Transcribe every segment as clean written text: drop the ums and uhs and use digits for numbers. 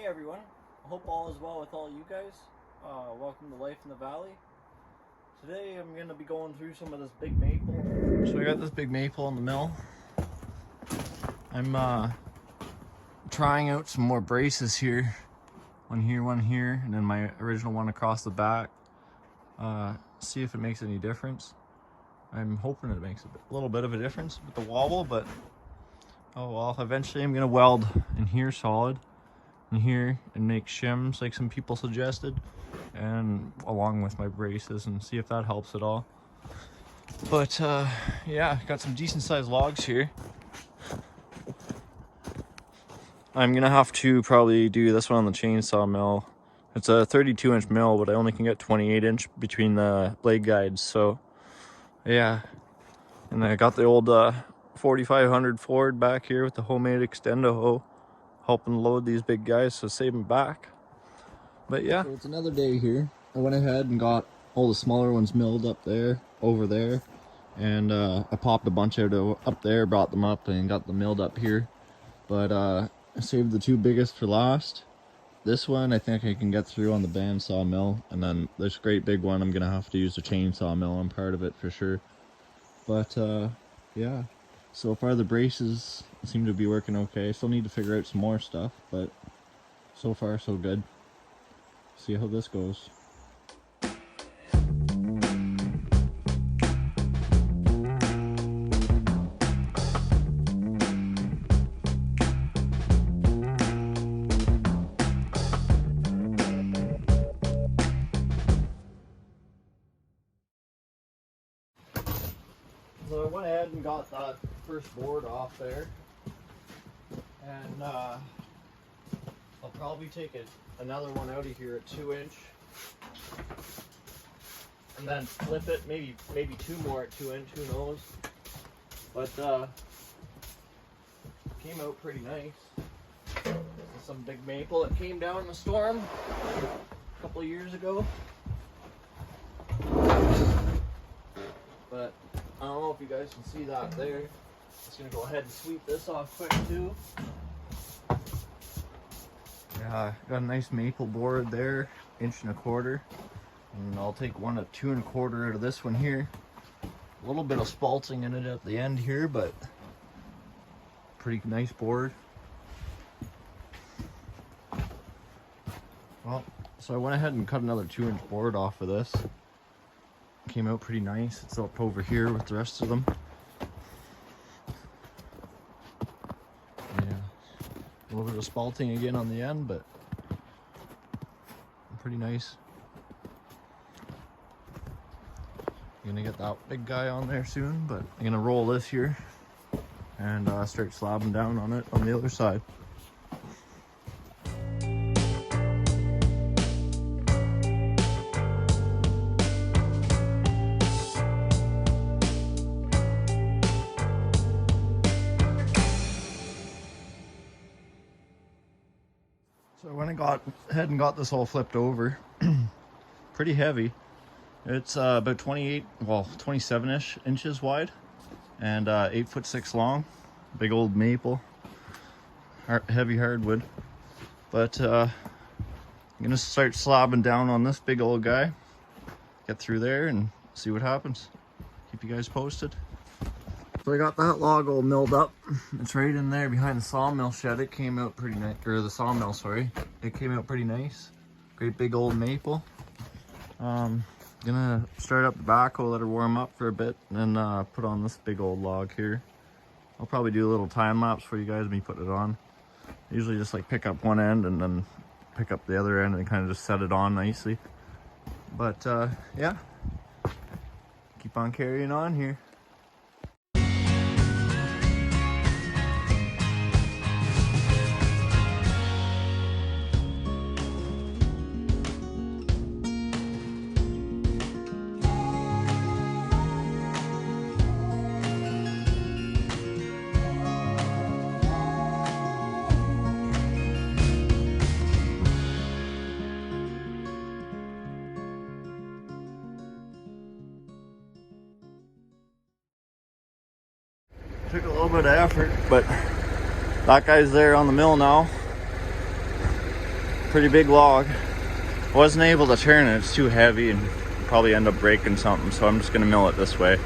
everyone, I hope all is well with all you guys. Welcome to Life in the Valley. Today I'm going to be going through some of this big maple. So I got this big maple in the mill. I'm trying out some more braces here. One here, and then my original one across the back. See if it makes any difference. I'm hoping it makes a little bit of a difference with the wobble, but oh well. Eventually I'm going to weld in here solid. In here and make shims like some people suggested, and along with my braces, and see if that helps at all. But yeah, got some decent sized logs here. I'm gonna have to probably do this one on the chainsaw mill. It's a 32-inch mill, but I only can get 28-inch between the blade guides, so yeah. And I got the old 4500 Ford back here with the homemade extendo hoe, helping load these big guys, so save them back. But yeah, so it's another day here. I went ahead and got all the smaller ones milled up there, over there, and I popped a bunch out up there, brought them up, and got them milled up here. But I saved the two biggest for last. This one I think I can get through on the bandsaw mill, and then this great big one I'm gonna have to use the chainsaw mill on part of it for sure. But yeah, so far the braces seem to be working okay. Still need to figure out some more stuff, but so far so good. See how this goes. So I went ahead and got that first board off there, and I'll probably take another one out of here at 2-inch, and then flip it, maybe two more at 2-inch, who knows. But came out pretty nice. This is some big maple that came down in the storm a couple of years ago. But I don't know if you guys can see that there. Just gonna go ahead and sweep this off quick too. Yeah, got a nice maple board there, 1.25 inch, and I'll take one at 2 1/4 out of this one here. A little bit of spalting in it at the end here, but pretty nice board. Well, so I went ahead and cut another 2-inch board off of this. Came out pretty nice. It's up over here with the rest of them. Yeah, a little bit of spalting again on the end, but pretty nice. Gonna get that big guy on there soon, but I'm gonna roll this here and start slabbing down on it on the other side. So I went and got ahead and got this all flipped over. Pretty heavy. It's about 27-ish inches wide, and 8'6" long. Big old maple, heavy hardwood. But I'm gonna start slabbing down on this big old guy. Get through there and see what happens. Keep you guys posted. So I got that log all milled up. It's right in there behind the sawmill shed. It came out pretty nice, or the sawmill, sorry. It came out pretty nice. Great big old maple. Gonna start up the backhoe, let her warm up for a bit, and then put on this big old log here. I'll probably do a little time lapse for you guys, me putting it on. I usually just like pick up one end and then pick up the other end and kind of just set it on nicely. But yeah, keep on carrying on here. Took a little bit of effort, but that guy's there on the mill now. Pretty big log. Wasn't able to turn it, it's too heavy and probably end up breaking something, so I'm just gonna mill it this way.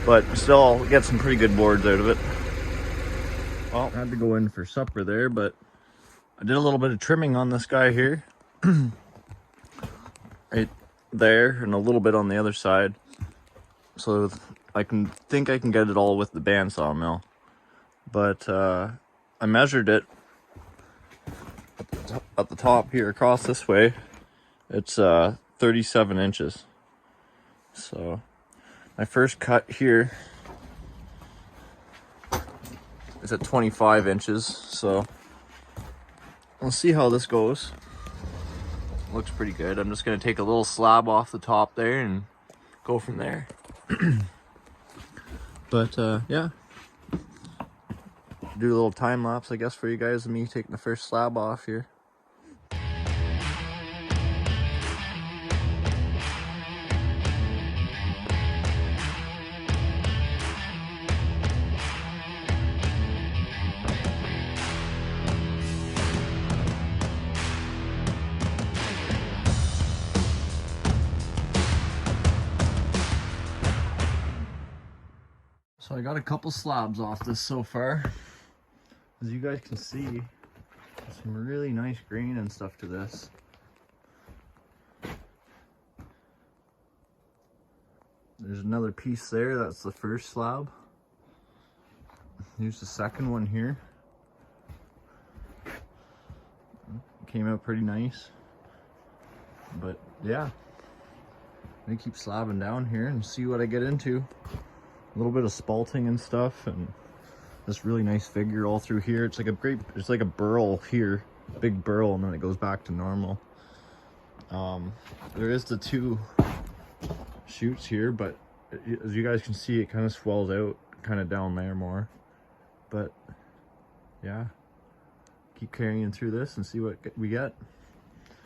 But still, I'll get some pretty good boards out of it. Well, I had to go in for supper there, but I did a little bit of trimming on this guy here. Right there, and a little bit on the other side. So I think I can get it all with the bandsaw mill. But I measured it at the top here across this way. It's 37 inches. So my first cut here is at 25 inches. So we'll see how this goes. Looks pretty good. I'm just gonna take a little slab off the top there and go from there. But yeah, do a little time lapse, I guess, for you guys of me taking the first slab off here. So I got a couple slabs off this so far. As you guys can see, some really nice grain and stuff to this. There's another piece there, that's the first slab. Here's the second one here. Came out pretty nice. But yeah, I'm gonna keep slabbing down here and see what I get into. A little bit of spalting and stuff, and this really nice figure all through here. It's like it's like a burl here, big burl, and then it goes back to normal. There is the two shoots here, but as you guys can see, it kind of swells out kind of down there more. But yeah, keep carrying through this and see what we get.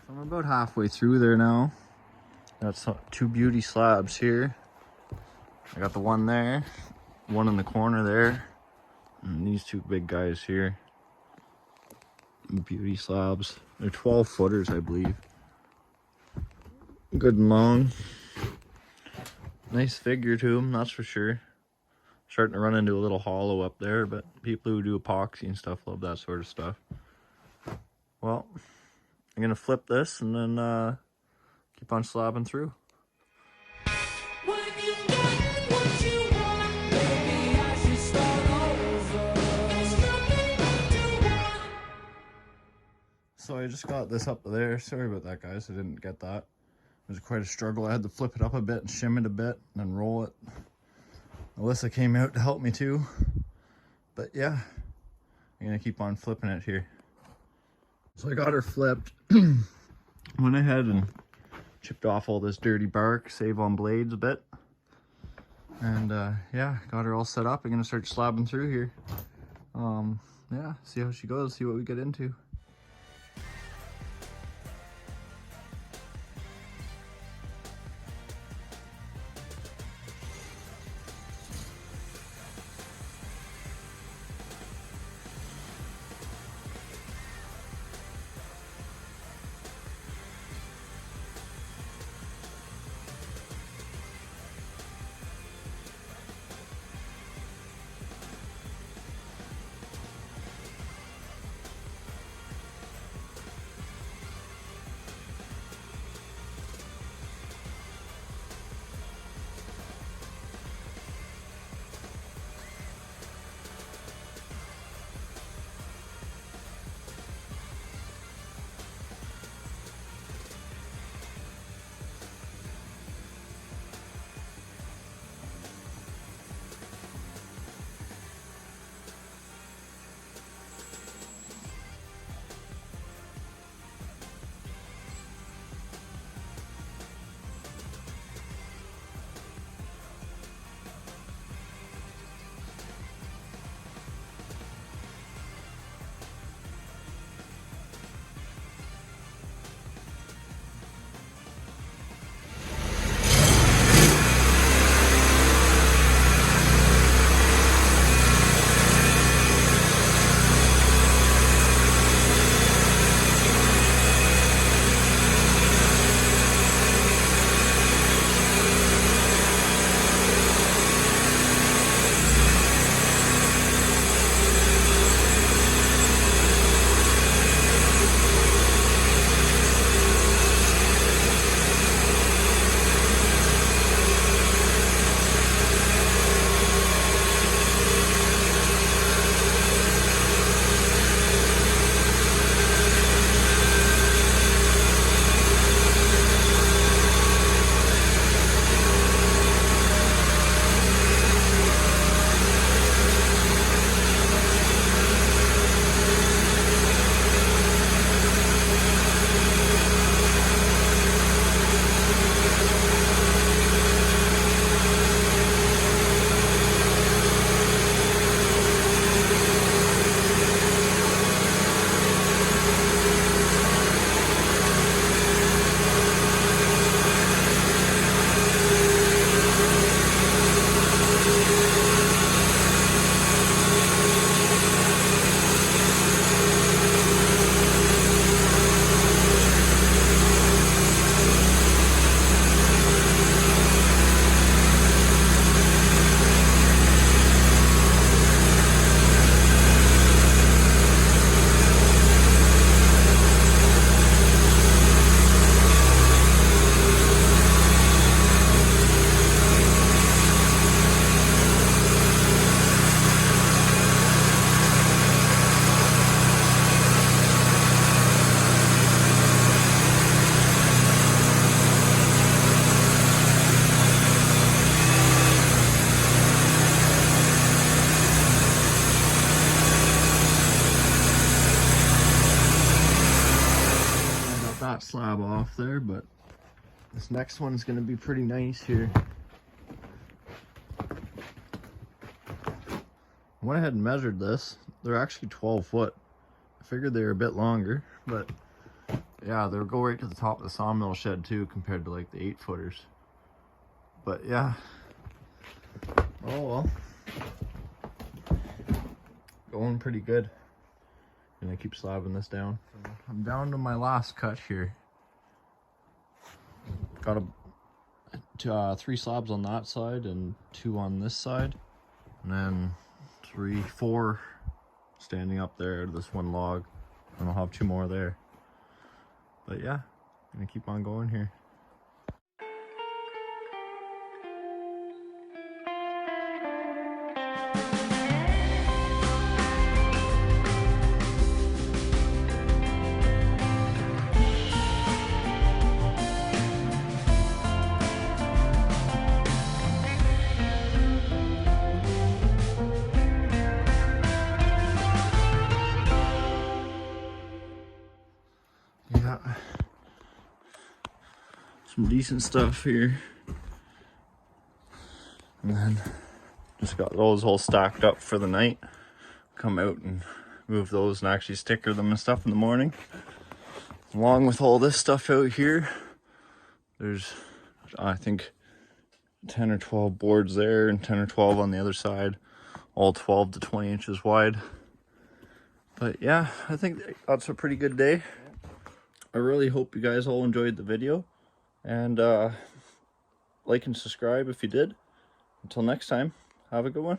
I'm about halfway through there now. That's two beauty slabs here. I got the one there, one in the corner there, and these two big guys here. Beauty slabs. They're 12 footers, I believe. Good and long. Nice figure to them, that's for sure. Starting to run into a little hollow up there, but people who do epoxy and stuff love that sort of stuff. Well, I'm gonna flip this and then keep on slabbing through. So I just got this up there. Sorry about that, guys. I didn't get that. It was quite a struggle. I had to flip it up a bit and shim it a bit and then roll it. Alyssa came out to help me too. But yeah, I'm gonna keep on flipping it here. So I got her flipped. Went ahead and chipped off all this dirty bark, save on blades a bit. And yeah, got her all set up. I'm gonna start slabbing through here. Yeah, see how she goes, see what we get into. that slab off there, but this next one's gonna be pretty nice here. I went ahead and measured this. They're actually 12 foot. I figured they were a bit longer, but yeah, they'll go right to the top of the sawmill shed too, compared to like the 8-footers. But yeah, oh well, going pretty good. Gonna keep slabbing this down. So I'm down to my last cut here. Got 3 slabs on that side and 2 on this side, and then 4 standing up there to this one log, and I'll have 2 more there. But yeah, gonna keep on going here. Yeah, some decent stuff here, and then just got those all stacked up for the night. Come out and move those and actually sticker them and stuff in the morning. Along with all this stuff out here, there's I think 10 or 12 boards there and 10 or 12 on the other side, all 12 to 20 inches wide. But yeah, I think that's a pretty good day. I really hope you guys all enjoyed the video, and like and subscribe if you did. Until next time, have a good one.